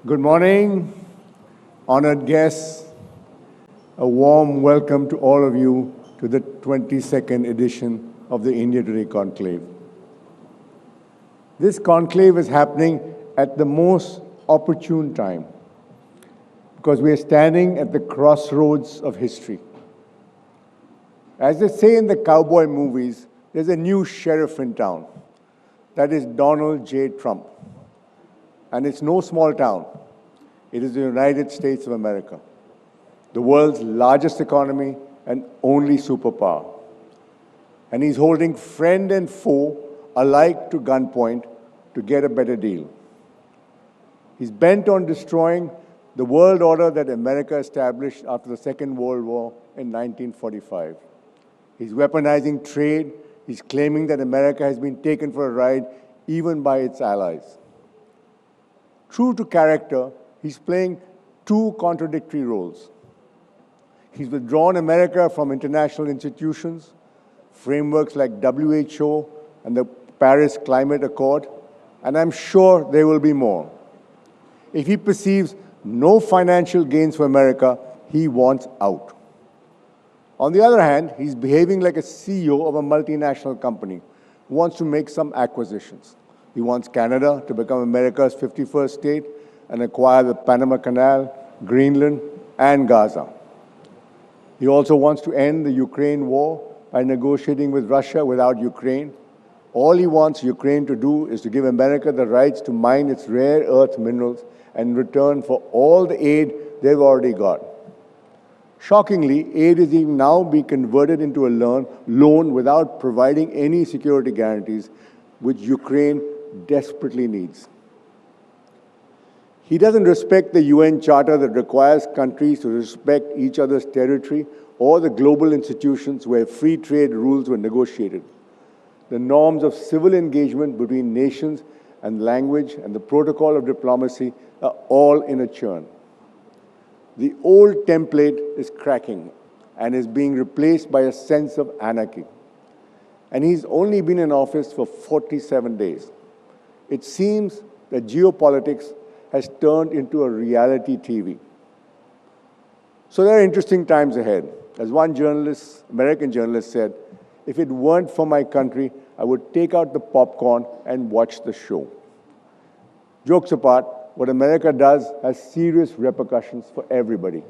Good morning, honored guests. A warm welcome to all of you to the 22nd edition of the India Today Conclave. This conclave is happening at the most opportune time because we are standing at the crossroads of history. As they say in the cowboy movies, there's a new sheriff in town. That is Donald J. Trump. And it's no small town. It is the United States of America, the world's largest economy and only superpower. And he's holding friend and foe alike to gunpoint to get a better deal. He's bent on destroying the world order that America established after the Second World War in 1945. He's weaponizing trade. He's claiming that America has been taken for a ride even by its allies. True to character, he's playing two contradictory roles. He's withdrawn America from international institutions, frameworks like WHO and the Paris Climate Accord, and I'm sure there will be more. If he perceives no financial gains for America, he wants out. On the other hand, he's behaving like a CEO of a multinational company who wants to make some acquisitions. He wants Canada to become America's 51st state and acquire the Panama Canal, Greenland, and Gaza. He also wants to end the Ukraine war by negotiating with Russia without Ukraine. All he wants Ukraine to do is to give America the rights to mine its rare earth minerals in return for all the aid they've already got. Shockingly, aid is even now being converted into a loan without providing any security guarantees, which Ukraine desperately needs. He doesn't respect the UN Charter that requires countries to respect each other's territory or the global institutions where free trade rules were negotiated. The norms of civil engagement between nations and language and the protocol of diplomacy are all in a churn. The old template is cracking and is being replaced by a sense of anarchy. And he's only been in office for 47 days. It seems that geopolitics has turned into a reality TV. So there are interesting times ahead. As one journalist, American journalist said, if it weren't for my country, I would take out the popcorn and watch the show. Jokes apart, what America does has serious repercussions for everybody.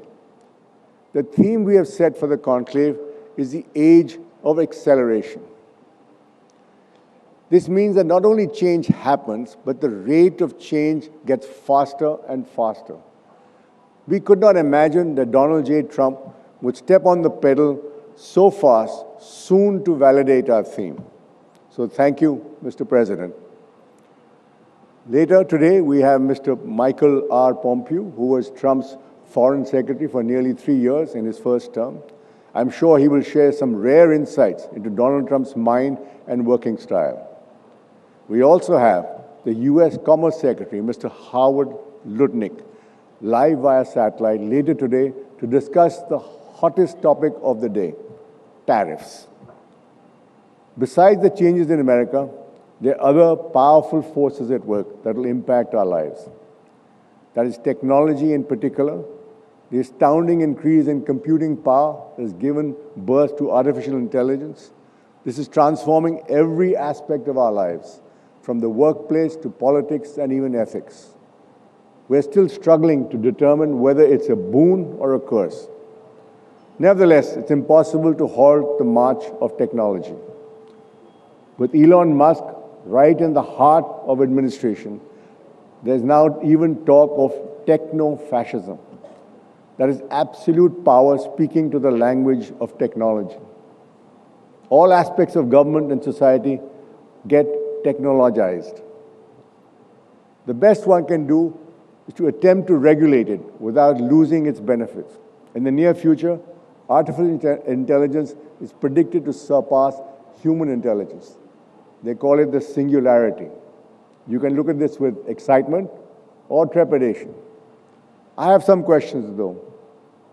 The theme we have set for the conclave is the age of acceleration. This means that not only change happens, but the rate of change gets faster and faster. We could not imagine that Donald J. Trump would step on the pedal so fast, soon to validate our theme. So thank you, Mr. President. Later today, we have Mr. Michael R. Pompeo, who was Trump's foreign secretary for nearly 3 years in his first term. I'm sure he will share some rare insights into Donald Trump's mind and working style. We also have the U.S. Commerce Secretary, Mr. Howard Lutnick, live via satellite later today to discuss the hottest topic of the day, tariffs. Besides the changes in America, there are other powerful forces at work that will impact our lives. That is technology in particular, the astounding increase in computing power that has given birth to artificial intelligence. This is transforming every aspect of our lives, from the workplace to politics and even ethics. We're still struggling to determine whether it's a boon or a curse. Nevertheless, it's impossible to halt the march of technology. With Elon Musk right in the heart of administration, there's now even talk of techno-fascism. That is absolute power speaking to the language of technology. All aspects of government and society get technologized. The best one can do is to attempt to regulate it without losing its benefits. In the near future, artificial intelligence is predicted to surpass human intelligence. They call it the singularity. You can look at this with excitement or trepidation. I have some questions, though.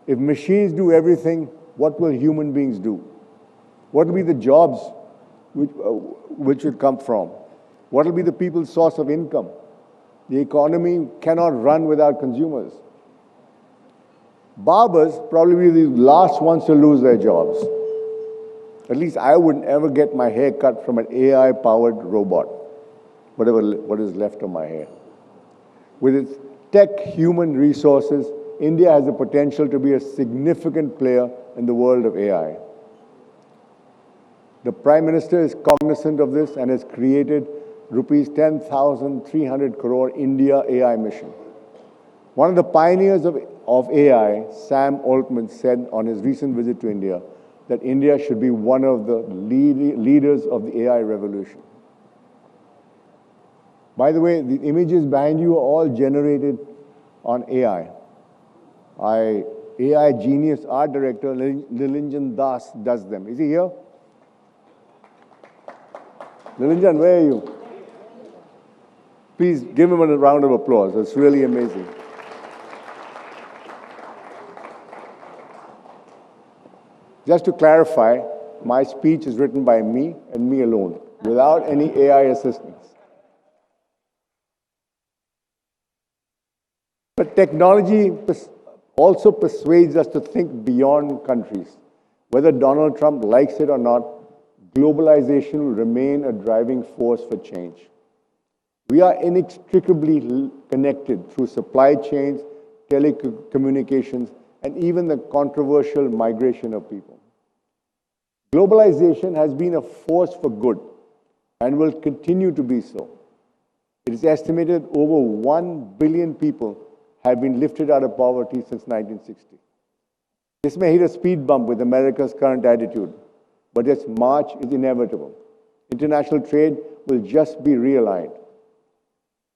If machines do everything, what will human beings do? What will be the jobs which will come from? What will be the people's source of income? The economy cannot run without consumers. Barbers probably be the last ones to lose their jobs. At least I wouldn't ever get my hair cut from an AI-powered robot, what is left of my hair. With its tech human resources, India has the potential to be a significant player in the world of AI. The Prime Minister is cognizant of this and has created rupees 10,300 crore India AI mission. One of the pioneers of AI, Sam Altman, said on his recent visit to India that India should be one of the leaders of the AI revolution. By the way, the images behind you are all generated on AI. AI genius art director Nilanjan Das does them. Is he here? Nilanjan, where are you? Please give him a round of applause. It's really amazing. Just to clarify, my speech is written by me and me alone, without any AI assistance. But technology also persuades us to think beyond countries. Whether Donald Trump likes it or not, globalization will remain a driving force for change. We are inextricably connected through supply chains, telecommunications, and even the controversial migration of people. Globalization has been a force for good and will continue to be so. It is estimated over 1 billion people have been lifted out of poverty since 1960. This may hit a speed bump with America's current attitude, but its march is inevitable. International trade will just be realigned.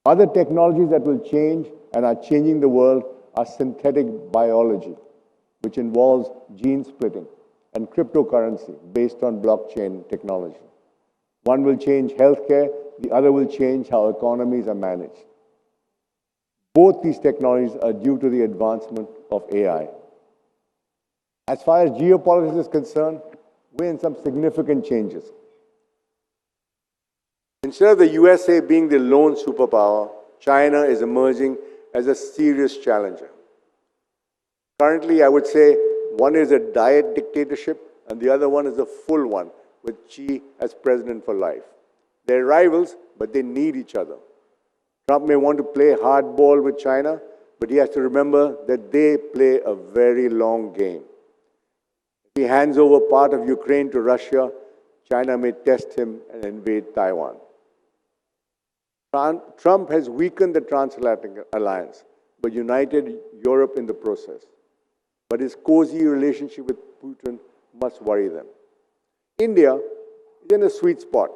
Other technologies that will change and are changing the world are synthetic biology, which involves gene splitting, and cryptocurrency based on blockchain technology. One will change healthcare, the other will change how economies are managed. Both these technologies are due to the advancement of AI. As far as geopolitics is concerned, we're in some significant changes. Instead of the USA being the lone superpower, China is emerging as a serious challenger. Currently, I would say one is a diet dictatorship and the other one is a full one, with Xi as president for life. They're rivals, but they need each other. Trump may want to play hardball with China, but he has to remember that they play a very long game. If he hands over part of Ukraine to Russia, China may test him and invade Taiwan. Trump has weakened the transatlantic alliance, but united Europe in the process. But his cozy relationship with Putin must worry them. India is in a sweet spot.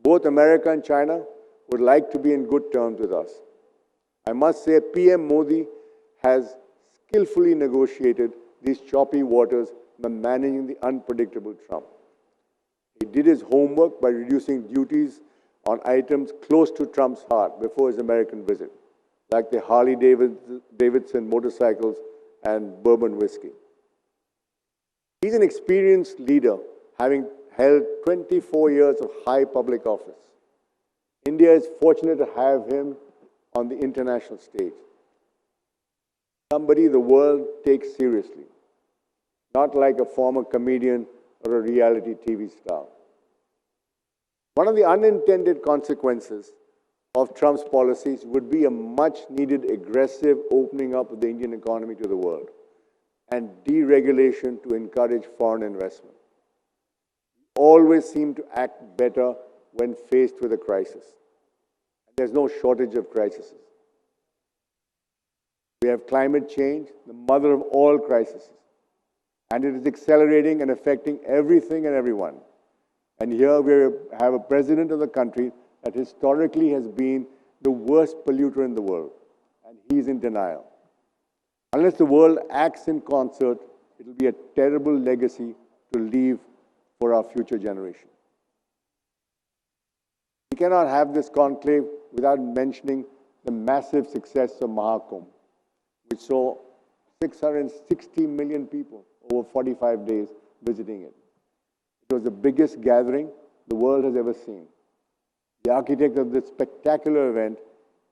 Both America and China would like to be in good terms with us. I must say PM Modi has skillfully negotiated these choppy waters by managing the unpredictable Trump. He did his homework by reducing duties on items close to Trump's heart before his American visit, like the Harley-Davidson motorcycles and bourbon whiskey. He's an experienced leader, having held 24 years of high public office. India is fortunate to have him on the international stage. Somebody the world takes seriously, not like a former comedian or a reality TV star. One of the unintended consequences of Trump's policies would be a much-needed aggressive opening up of the Indian economy to the world and deregulation to encourage foreign investment. We always seem to act better when faced with a crisis. There's no shortage of crises. We have climate change, the mother of all crises, and it is accelerating and affecting everything and everyone. And here we have a president of the country that historically has been the worst polluter in the world, and he's in denial. Unless the world acts in concert, it will be a terrible legacy to leave for our future generation. We cannot have this conclave without mentioning the massive success of Mahakumbh, which saw 660 million people over 45 days visiting it. It was the biggest gathering the world has ever seen. The architect of this spectacular event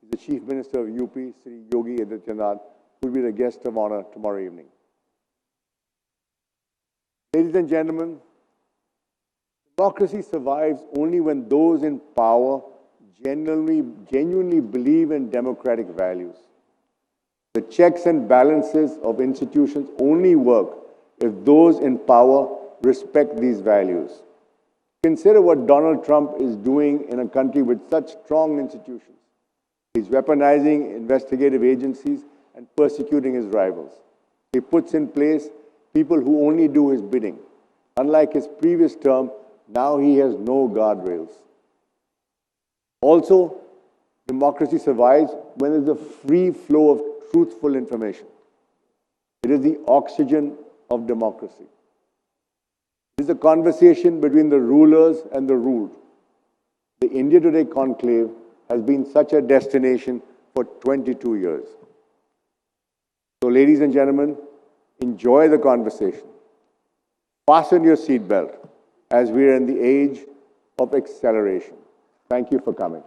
is the Chief Minister of UP, CM Yogi Adityanath, who will be the guest of honor tomorrow evening. Ladies and gentlemen, democracy survives only when those in power genuinely believe in democratic values. The checks and balances of institutions only work if those in power respect these values. Consider what Donald Trump is doing in a country with such strong institutions. He's weaponizing investigative agencies and persecuting his rivals. He puts in place people who only do his bidding. Unlike his previous term, now he has no guardrails. Also, democracy survives when there is a free flow of truthful information. It is the oxygen of democracy. It is a conversation between the rulers and the ruled. The India Today Conclave has been such a destination for 22 years. So, ladies and gentlemen, enjoy the conversation. Fasten your seatbelt as we are in the age of acceleration. Thank you for coming.